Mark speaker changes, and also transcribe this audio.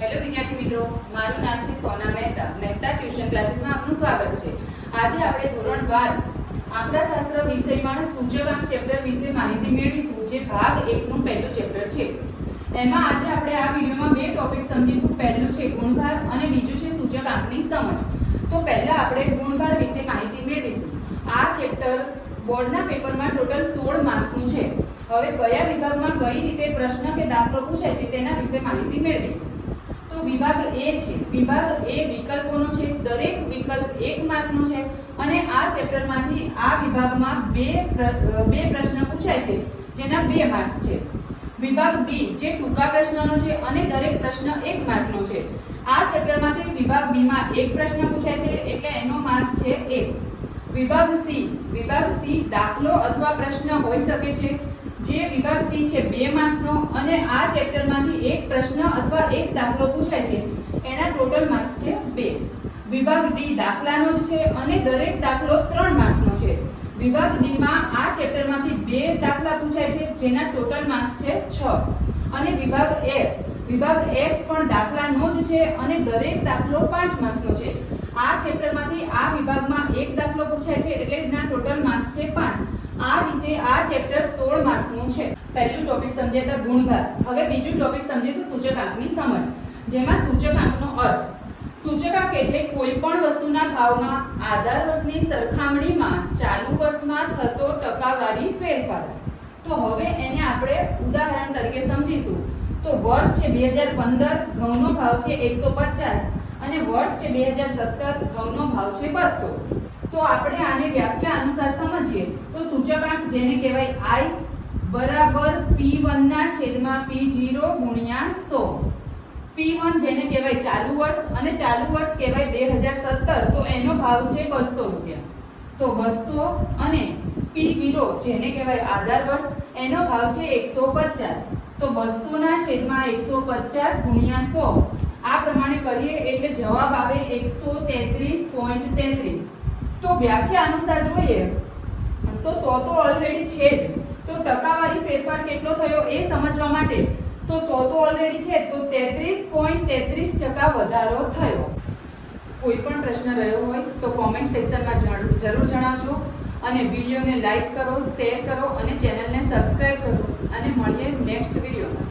Speaker 1: Hello વિદ્યાર્થી મિત્રો, મારું નામ છે સોના મહેતા. મહેતા ટ્યુશન ક્લાસીસમાં આપનું સ્વાગત છે. આજે આપણે ધોરણ 12 આંકડાશાસ્ત્ર વિષયમાં સૂચકાંક ચેપ્ટર વિશે માહિતી મેળવીશું, જે ભાગ 1 નું પહેલું ચેપ્ટર છે. એમાં આજે આપણે આ વિડિયોમાં બે ટોપિક સમજીશું. પહેલું છે ગુણભાર અને બીજું છે સૂચકાંકની સમજ. તો પહેલા આપણે ગુણભાર વિશે માહિતી મેળવીશું. આ ચેપ્ટર બોર્ડના પેપરમાં ટોટલ 16 માર્ક્સનું છે. હવે કયા વિભાગમાં કઈ રીતે પ્રશ્ન કે દાખલો પૂછાય છે તેના વિશે માહિતી મેળવીશું. તો વિભાગ A છે. વિભાગ A વિકલ્પોનો છે. દરેક વિકલ્પ 1 માર્કનો છે અને આ ચેપ્ટરમાંથી આ વિભાગમાં બે પ્રશ્ન પૂછાય છે જેના 2 માર્ક્સ છે. વિભાગ B જે ટૂંકા પ્રશ્નનો છે અને દરેક પ્રશ્ન 1 માર્કનો છે. આ ચેપ્ટરમાંથી વિભાગ B માં એક પ્રશ્ન પૂછાય છે એટલે એનો માર્ક છે 1. વિભાગ C દાખલો અથવા પ્રશ્ન હોઈ શકે છે. જે વિભાગ C છે 2 માર્ક્સનો અને આ ચેપ્ટરમાંથી એક પ્રશ્ન અથવા એક દાખલો પૂછાય છે એના ટોટલ માર્ક્સ છે 2. વિભાગ D દાખલાનો જ છે અને દરેક દાખલો 3 માર્ક્સનો છે. વિભાગ D માં આ ચેપ્ટરમાંથી 2 દાખલા પૂછાય છે જેના ટોટલ માર્ક્સ છે 6. અને વિભાગ F પણ દાખલાનો જ છે અને દરેક દાખલો 5 માર્ક્સનો છે. આ ચેપ્ટરમાંથી આ વિભાગમાં એક દાખલો પૂછાય છે એટલે એના ટોટલ માર્ક્સ છે 5. આ રીતે આ ચેપ્ટર 16 માર્ક્સનું છે. પહેલું ટોપિક સમજ્યા ગુણભાર. હવે બીજું ટોપિક સમજીશું સૂચકાંકની સમજ, જેમાં સૂચકાંકનો અર્થ. સૂચકાંક એટલે કોઈ પણ વસ્તુના ભાવમાં આધાર વર્ષની સરખામણીમાં ચાલુ વર્ષમાં થતો ટકાવારી ફેરફાર. તો હવે એને આપણે ઉદાહરણ તરીકે સમજીશું. તો વર્ષ છે 2015, ઘઉંનો ભાવ છે 150 અને વર્ષ છે 2017, ઘઉંનો ભાવ છે 200. તો આપણે આને વ્યાખ્યા અનુસાર સમજીએ તો સૂચકાંક જેને કહેવાય I બરાબર P1 ના છેદમાં P0 ગુણ્યા 100. P1 જેને કહેવાય ચાલુ વર્ષ અને ચાલુ વર્ષ કહેવાય 2017, તો એનો ભાવ છે 200 રૂપિયા. તો 200 અને P0 જેને કહેવાય આધાર વર્ષ, એનો ભાવ છે 150. તો 200 ના છેદમાં 150 ગુણ્યા 100 આ પ્રમાણે કરીએ એટલે જવાબ આવે 133.33. તો વ્યાખ્યા અનુસાર જોઈએ તો 100 તો ઓલરેડી છે જ, તો ટકાવારી ફેરફાર કેટલો થયો એ સમજવા માટે તો 100 તો ઓલરેડી છે તો 33.33% વધારો થયો. કોઈ પણ પ્રશ્ન રહ્યો હોય તો કોમેન્ટ સેક્શનમાં જરૂર જણાવજો અને વિડીયોને લાઈક કરો, શેર કરો અને ચેનલને સબસ્ક્રાઇબ કરો અને મળીએ નેક્સ્ટ વિડીયોમાં.